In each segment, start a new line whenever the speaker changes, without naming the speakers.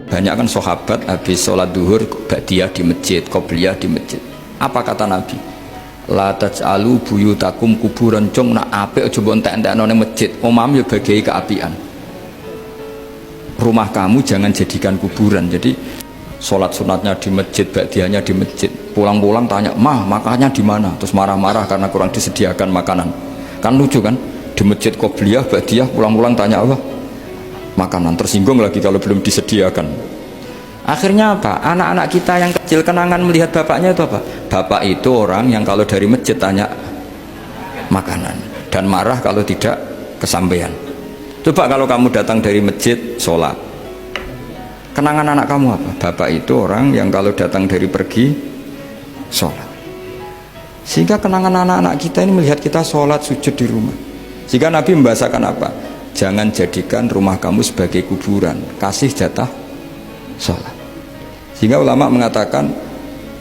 Banyak kan sahabat habis sholat duhur ba'diyah di masjid, qobliyah di masjid. Apa kata Nabi? La taj'alu buyutakum kuburan, cung nak apik aja mbok entek-entekno ning masjid. Omam ya bagai keapian. Rumah kamu jangan jadikan kuburan. Jadi sholat sunatnya di masjid, ba'diyahnya di masjid. Pulang-pulang tanya, "Mah, makannya di mana?" Terus marah-marah karena kurang disediakan makanan. Kan lucu kan? Di masjid qobliyah, ba'diyah, pulang-pulang tanya apa? Makanan. Tersinggung lagi kalau belum disediakan. Akhirnya apa? Anak-anak kita yang kecil kenangan melihat bapaknya itu apa? Bapak itu orang yang kalau dari masjid tanya makanan dan marah kalau tidak kesampaian. Coba kalau kamu datang dari masjid sholat, kenangan anak kamu apa? Bapak itu orang yang kalau datang dari pergi sholat. Sehingga kenangan anak-anak kita ini melihat kita sholat sujud di rumah. Sehingga Nabi membahasakan apa? Jangan jadikan rumah kamu sebagai kuburan, kasih jatah sholat. Sehingga ulama mengatakan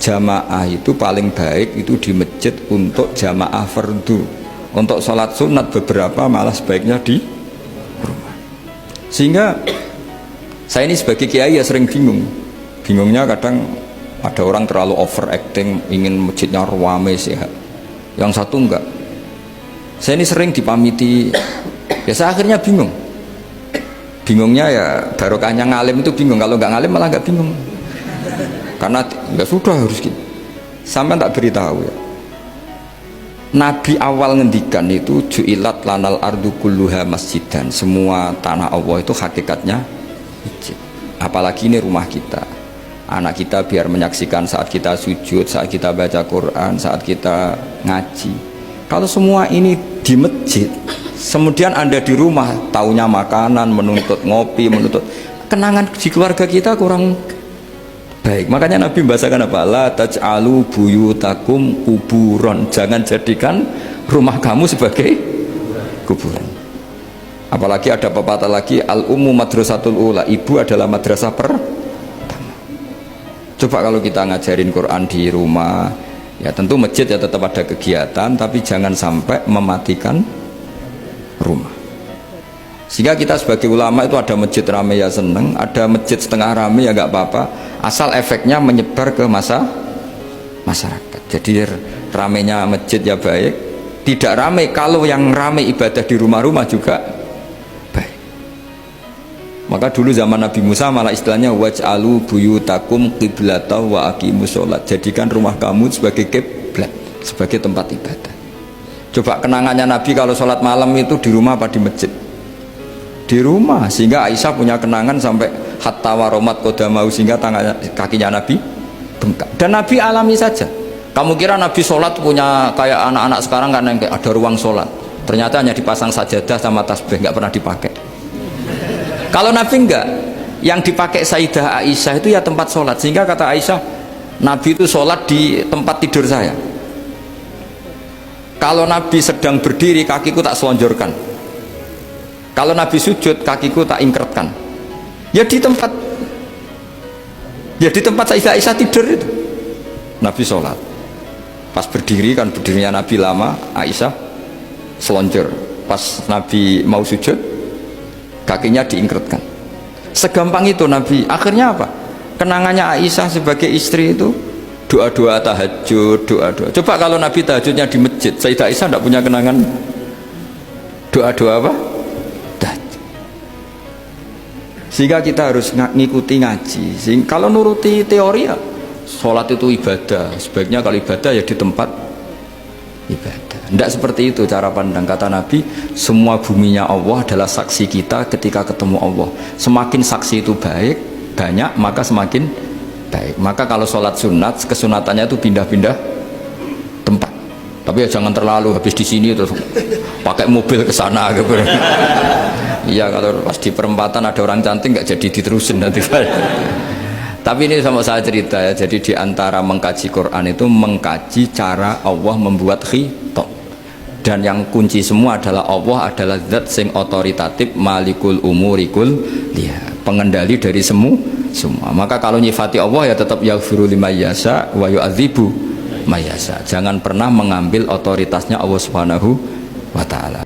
jamaah itu paling baik itu di masjid untuk jamaah fardu. Untuk sholat sunat beberapa malah sebaiknya di rumah. Sehingga saya ini sebagai kiai ya sering bingung. Bingungnya kadang ada orang terlalu overacting, ingin masjidnya ramai sehat. Yang satu enggak. Saya ini sering dipamiti. Ya saya akhirnya bingung. Bingungnya ya barokahnya ngalim itu bingung. Kalau nggak ngalim malah nggak bingung. Karena ya sudah harus gitu. Sampai tak beritahu ya. Nabi awal ngendikan itu ju'ilat lanal ardu kulluha masjidan. Semua tanah Allah itu hakikatnya masjid. Apalagi ini rumah kita. Anak kita biar menyaksikan saat kita sujud, saat kita baca Quran, saat kita ngaji. Kalau semua ini di masjid, kemudian Anda di rumah taunya makanan, menuntut ngopi, menuntut kenangan di keluarga kita kurang baik. Makanya Nabi membahasakan apa? La taj'alu buyutakum kuburon. Jangan jadikan rumah kamu sebagai kuburan. Apalagi ada pepatah lagi, al-ummu madrasatul ula. Ibu adalah madrasah pertama. Coba kalau kita ngajarin Quran di rumah, ya tentu masjid ya tetap ada kegiatan, tapi jangan sampai mematikan rumah. Sehingga kita sebagai ulama itu ada masjid rame ya seneng, ada masjid setengah rame ya nggak apa-apa, asal efeknya menyebar ke masyarakat. Jadi ramenya masjid ya baik, tidak rame kalau yang rame ibadah di rumah-rumah juga baik. Maka dulu zaman Nabi Musa malah istilahnya waj'alu buyutakum qiblatan wa aqimus sholat. Jadikan rumah kamu sebagai kiblat, sebagai tempat ibadah. Coba kenangannya Nabi kalau sholat malam itu di rumah apa di masjid? Di rumah. Sehingga Aisyah punya kenangan sampai hatta waromat qodamau, sehingga kakinya Nabi bengkak. Dan Nabi alami saja. Kamu kira Nabi sholat punya kayak anak-anak sekarang kan yang ada ruang sholat? Ternyata hanya dipasang sajadah sama tasbih, nggak pernah dipakai. Kalau Nabi enggak, yang dipakai Sayyidah Aisyah itu ya tempat sholat. Sehingga kata Aisyah, Nabi itu sholat di tempat tidur saya. Kalau Nabi sedang berdiri, kakiku tak selonjorkan. Kalau Nabi sujud, kakiku tak ingkretkan. Ya di tempat Sayyidah Aisyah tidur itu Nabi sholat. Pas berdiri kan berdirinya Nabi lama, Aisyah selonjor. Pas Nabi mau sujud, kakinya diingkretkan. Segampang itu Nabi. Akhirnya apa? Kenangannya Aisyah sebagai istri itu doa-doa tahajud, doa-doa. Coba kalau Nabi tahajudnya di masjid, Sayyidah Aisyah tidak punya kenangan doa-doa apa? Tahajud. Sehingga kita harus ngikuti ngaji. Kalau nuruti teori ya, sholat itu ibadah. Sebaiknya kalau ibadah ya di tempat ibadah. Tidak seperti itu cara pandang. Kata Nabi, semua buminya Allah adalah saksi kita ketika ketemu Allah. Semakin saksi itu banyak, maka semakin baik. Maka kalau sholat sunat, kesunatannya itu pindah-pindah tempat. Tapi ya jangan terlalu habis di sini terus pakai mobil ke sana gitu. Iya, kalau pas di perempatan ada orang cantik nggak jadi diterusin nanti. Tapi ini sama saya cerita ya. Jadi di antara mengkaji Quran itu mengkaji cara Allah membuat khitab. Dan yang kunci semua adalah Allah adalah zat sing otoritatif, malikul umurikul dia, pengendali dari semua. Maka kalau nyifati Allah ya tetap yaghfiru liman yasha wa yu'adzibu may yasha. Jangan pernah mengambil otoritasnya Allah Subhanahu wa taala.